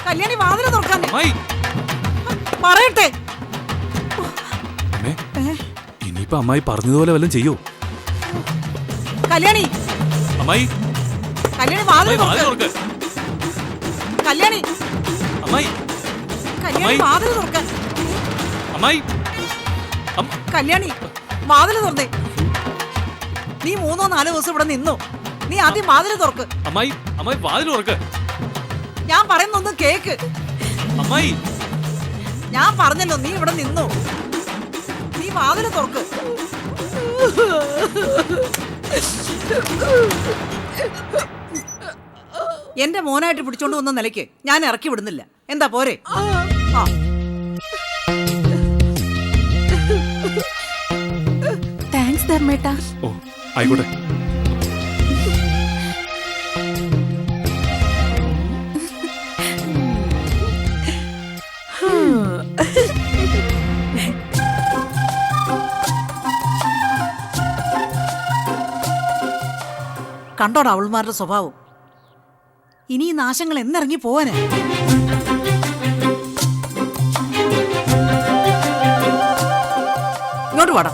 കല്യാണി വാതിൽ തുറക്കാൻ പറയട്ടെ. ഇനിയിപ്പോ അമ്മായി പറഞ്ഞതുപോലെ വല്ലതും ചെയ്യോ? കല്യാണി അമ്മായി, കല്യാണി വാതിൽ തുറക്ക്. കല്യാണി അമ്മായി, കല്യാണി വാതിൽ തുറക്കാൻ. അമ്മായി, കല്യാണി വാതിൽ തുറന്നേ. നീ 3-4 ദിവസം ഇവിടെ നിന്നു. നീ ആദ്യം വാതിൽ തുറക്ക്. അമ്മായി, അമ്മായി വാതിൽ തുറക്ക്. ഞാൻ പറയുന്നൊന്ന് കേക്ക്. അമ്മായി, ഞാൻ പറഞ്ഞല്ലോ നീ ഇവിടെ നിന്നു. നീ വാതിൽ തുറക്ക്. എന്റെ മോനായിട്ട് പിടിച്ചോണ്ട് വന്ന നിലയ്ക്ക് ഞാൻ ഇറക്കി വിടുന്നില്ല. എന്താ പോരെ? താങ്ക്സ് ധർമ്മേട്ടാ. ഓ ആയിക്കോട്ടെ. കണ്ടോടാ അവൾമാരുടെ സ്വഭാവം. ഇനി ഈ നാശങ്ങൾ എന്നിറങ്ങി പോവാന്. ഇങ്ങോട്ട് വാടാ.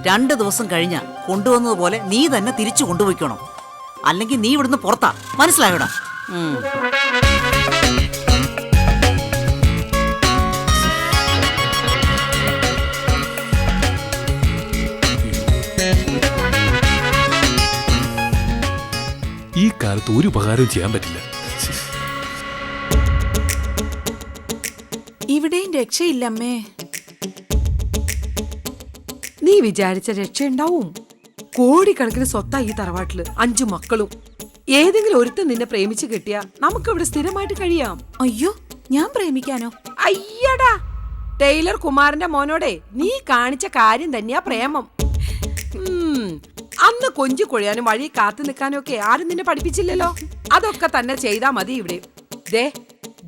രണ്ട് ദിവസം കഴിഞ്ഞ കൊണ്ടുവന്നതുപോലെ നീ തന്നെ തിരിച്ചു കൊണ്ടുപോയിക്കണം. അല്ലെങ്കിൽ നീ ഇവിടുന്ന് പുറത്താ. മനസ്സിലായോടാ? ഈ കാലത്ത് ഒരു ഉപകാരവും ചെയ്യാൻ പറ്റില്ല. ഇവിടെയും രക്ഷയില്ലമ്മേ. നീ വിചാരിച്ച രക്ഷയുണ്ടാവും? കോടിക്കണക്കിന് സ്വത്താ ഈ തറവാട്ടില്, 5 മക്കളും. ഏതെങ്കിലും ഒരുത്തൻ നിന്നെ പ്രേമിച്ച് കിട്ടിയാ നമുക്ക് ഇവിടെ സ്ഥിരമായിട്ട് കഴിയാം. അയ്യോ, ഞാൻ പ്രേമിക്കാനോ? അയ്യടാ, ടൈലർ കുമാരന്റെ മോനോടെ നീ കാണിച്ച കാര്യം തന്നെയാ പ്രേമം. അന്ന് കൊഞ്ചു കൊഴിയാനും വഴി കാത്തു നിൽക്കാനും ഒക്കെ ആരും നിന്നെ പഠിപ്പിച്ചില്ലല്ലോ. അതൊക്കെ തന്നെ ചെയ്താ മതി ഇവിടെ. ദേ,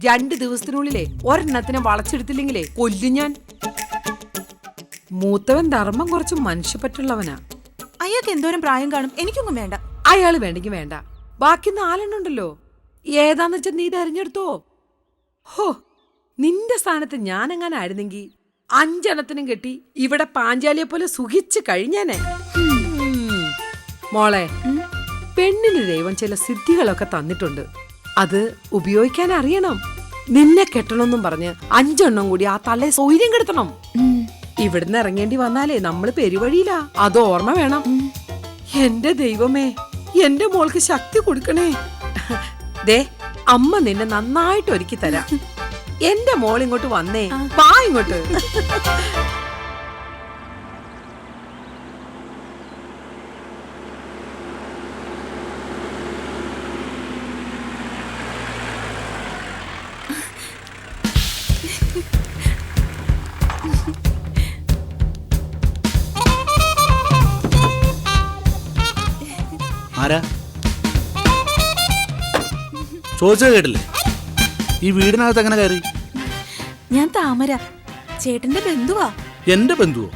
2 ദിവസത്തിനുള്ളിലെ ഒരെണ്ണത്തിനെ വളച്ചെടുത്തില്ലെങ്കിലേ കൊല്ലും ഞാൻ. മൂത്തവൻ ധർമ്മം കുറച്ച് മനുഷ്യപ്പറ്റുള്ളവനാ. അയാൾക്ക് എന്തോരം പ്രായം കാണും? എനിക്കൊന്നും വേണ്ട. അയാള് വേണ്ടെങ്കിൽ വേണ്ട. ബാക്കി 4 എണ്ണുണ്ടല്ലോ. ഏതാന്ന് വെച്ചാ നീ തെരഞ്ഞെടുത്തോ. ഹോ, നിന്റെ സ്ഥാനത്ത് ഞാൻ എങ്ങനെ ആയിരുന്നെങ്കിൽ 5 എണ്ണത്തിനും കെട്ടി ഇവിടെ പാഞ്ചാലിയെ പോലെ സുഖിച്ച് കഴിഞ്ഞേനെ. മോളെ, പെണ്ണിന് ദൈവം ചില സിദ്ധികളൊക്കെ തന്നിട്ടുണ്ട്. അത് ഉപയോഗിക്കാൻ അറിയണം. നിന്നെ കെട്ടണമെന്നും പറഞ്ഞ് 5 എണ്ണം കൂടി ആ തലേ സൗര്യം കെടുത്തണം. ഇവിടുന്ന് ഇറങ്ങേണ്ടി വന്നാലേ നമ്മള് പെരുവഴിയിലാ. അത് ഓർമ്മ വേണം. എന്റെ ദൈവമേ, എന്റെ മോൾക്ക് ശക്തി കൊടുക്കണേ. ദേ, അമ്മ നിന്നെ നന്നായിട്ട് ഒരുക്കി തരാം. എന്റെ മോൾ ഇങ്ങോട്ട് വന്നേ. വാ ഇങ്ങോട്ട്. ആരാ ചോദിച്ചത് കേട്ടില്ലേ? ഈ വീടിനകത്ത് എങ്ങനെ കയറി? ഞാൻ താമര, ചേട്ടന്റെ ബന്ധുവാ. എന്റെ ബന്ധുവോ?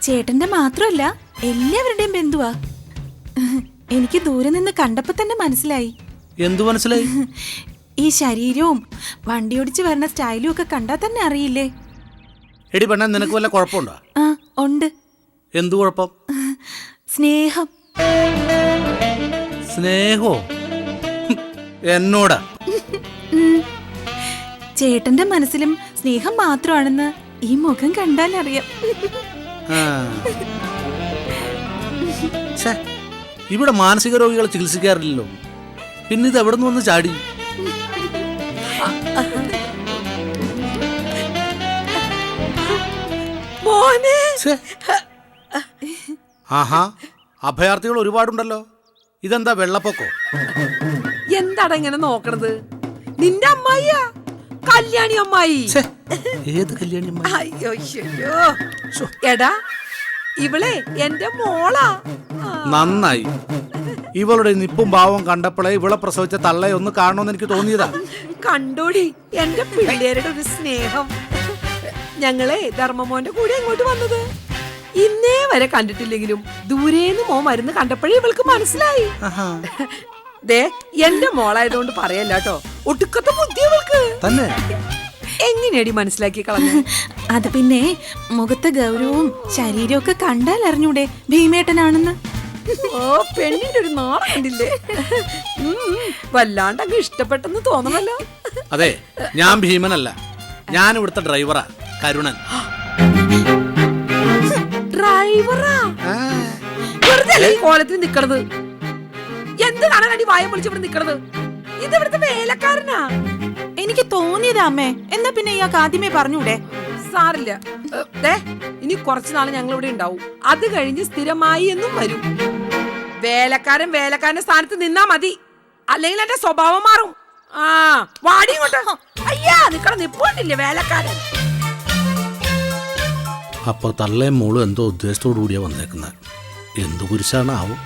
ചേട്ടന്റെ മാത്രമല്ല, എല്ലാവരുടെയും ബന്ധുവാ. എനിക്ക് ദൂരെ നിന്ന് കണ്ടപ്പോ തന്നെ മനസ്സിലായി. എന്തു മനസ്സിലായി? ഈ ശരീരവും വണ്ടിയോടിച്ച് വരുന്ന സ്റ്റൈലും ഒക്കെ കണ്ടാ തന്നെ അറിയില്ലേ? എടി പെണ്ണ, നിനക്ക് വല്ല കുഴപ്പമുണ്ടോ? ആ, ഉണ്ട്. എന്തു കുഴപ്പം? സ്നേഹം. സ്നേഹോ? എന്നോടാ? ചേട്ടന്റെ മനസ്സിലും സ്നേഹം മാത്രമാണെന്ന് ഈ മുഖം കണ്ടാൽ അറിയാം. ഇവിടെ മാനസിക രോഗികളെ ചികിത്സിക്കാറില്ലല്ലോ, പിന്നെ ഇത് എവിടെ നിന്ന് വന്ന് ചാടി? ആഹാ, അഭയാർത്ഥികൾ ഒരുപാടുണ്ടല്ലോ. ഇതെന്താ വെള്ളപ്പൊക്കോ? എന്താടാ ഇങ്ങനെ നോക്കണത്? നിന്റെ അമ്മായിയാ, കല്യാണി അമ്മായി. ഏത് കല്യാണി അമ്മായി? അയ്യോ, എടാ, ഇവളെ എന്റെ മോളാ. നന്നായി. ഇവളുടെ നിപ്പും ഭാവം കണ്ടപ്പോഴേ ഇവളെ പ്രസവിച്ച തള്ളയെ ഒന്ന് കാണണമെന്ന് എനിക്ക് തോന്നിയതാ. കണ്ടോടി എന്റെ പിള്ളേരുടെ ഒരു സ്നേഹം. ഞങ്ങളെ ധർമ്മമോന്റെ കൂടെ ഇങ്ങോട്ട് വന്നത്. ഇന്നേ വരെ കണ്ടിട്ടില്ലെങ്കിലും ദൂരേന്ന് മോൻ മരുന്ന് കണ്ടപ്പോഴേ ഇവൾക്ക് മനസ്സിലായി. ദേ എന്റെ മോളായതുകൊണ്ട് പറയല്ല കേട്ടോ, ഒടുക്കത്തെ ബുദ്ധി അവൾക്ക് തന്നെ. എങ്ങനെയടി മനസ്സിലാക്കി കളഞ്ഞു? അത് പിന്നെ മുഖത്തെ ഗൗരവവും ശരീരമൊക്കെ കണ്ടാൽ അറിഞ്ഞൂടെ ഭീമേട്ടനാണെന്ന്. ഓ പെണ്ണിന്റെ ഒരു നാളെ കണ്ടില്ലേ? വല്ലാണ്ടങ്ങ് ഇഷ്ടപ്പെട്ടെന്ന് തോന്നണല്ലോ. അതെ, ഞാൻ ഭീമനല്ല, ഞാൻ ഇവിടുത്തെ ഡ്രൈവറാ, കരുണൻ. ഡ്രൈവറാ? വെറുതെ ഈ കോലത്തിൽ നിക്കണത്. എന്ത് കാണാനടി വായം പൊളിച്ച് ഇവിടെ നിക്കണത്? ഇത് ഇവിടുത്തെ വേലക്കാരനാ. എനിക്ക് തോന്നിയതാ അമ്മേ. എന്നാ പിന്നെ ഇയാൾക്ക് ആദ്യമേ പറഞ്ഞൂടെ? സാറില്ല. ഇനി കുറച്ചു നാള് ഞങ്ങൾ ഇവിടെ ഉണ്ടാവും. അത് കഴിഞ്ഞ് സ്ഥിരമായി എന്നും വരും. വേലക്കാരൻ വേലക്കാരന്റെ സ്ഥാനത്ത് നിന്നാ മതി, അല്ലെങ്കിൽ എന്റെ സ്വഭാവം മാറും. ആ വാടി ഇങ്ങോട്ട്. അയ്യാ നിക്കണ നിപ്പോണ്ടില്ലേ വേലക്കാരൻ. അപ്പൊ തള്ളയും മോളും എന്തോ ഉദ്ദേശത്തോടു കൂടിയാ വന്നേക്കുന്നത്. എന്തു കുരിശാണ് ആവും.